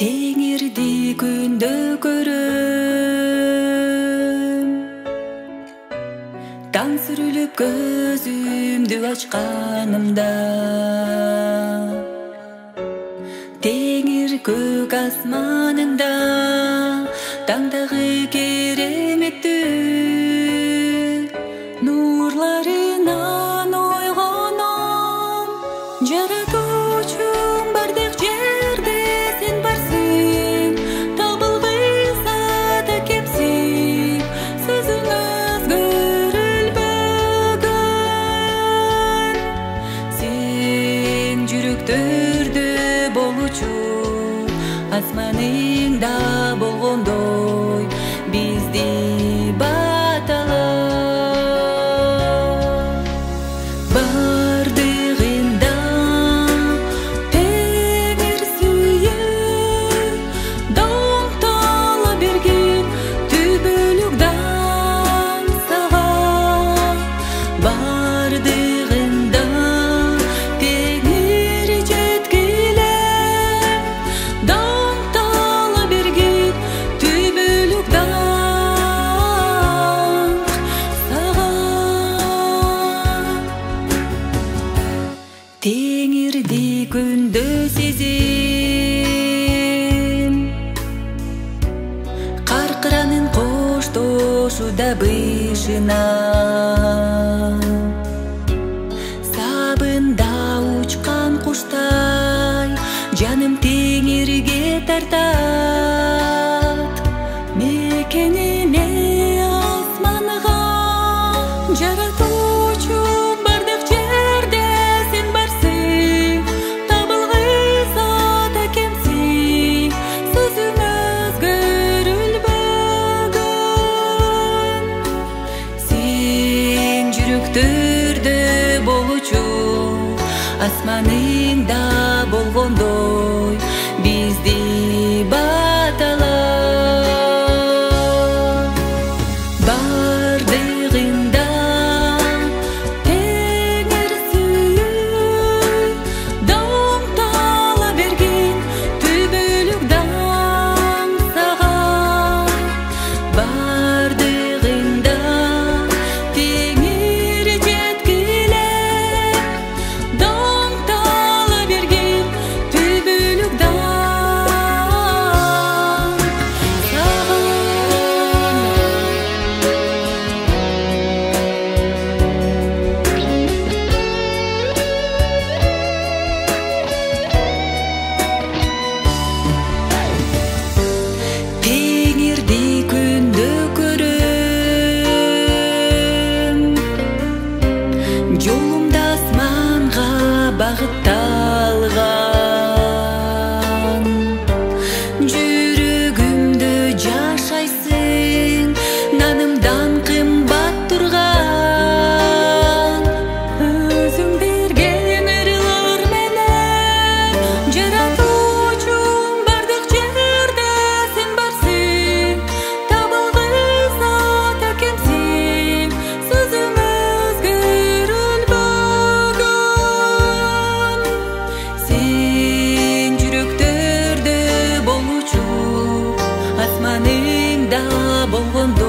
Теңирди күндө көрөм, таң сүрүлүп көзүмдү ачканымда, теңир көк асманында таңдагы кереметтүү нурларынан ойгоном. Жаратуучум бардык жерде сен барсың, табылгыйса да кепсиң, сөзүң өзгөрүлбөгөн. Сен жүрөктөрдө болчу, асманыңда болгондой бизди батала. Бардыгында теңир сүйүп, доңтола берген түбөлүкдан сага. Бардыгында теңир жеткилеп, доңтола берген түбөлүкдан сага. Теңирди күндө сезем, каркыранын коштошуда бышына. Сабында учкан куштай жаным теңирге тартат. Мекениме асманга, жаратуучум бардык жерде сен барсың, табылгыйса да кемсиң, сөзүң өзгөрүлбөгөн. Сен жүрөктөрдө болчу, асманыңда болгондой бизди батала. Бардыгында теңир сүйүп, доңтола берген түбөлүкдан сага. Бардыгында теңир жеткилеп, доңтола берген түбөлүкдан сага. Теңирди күндө көрөм, жолумда асманга багытталган. Жүрөгүмдө жашайсың, нанымдан кымбат турган. Өзүң берген ырлар менен, жаратуучум бардык жерде сен барсың, табылгыйса да кемсиң, сөзүң өзгөрүлбөгөн. Сен жүрөктөрдө болчу, асманыңда болгондой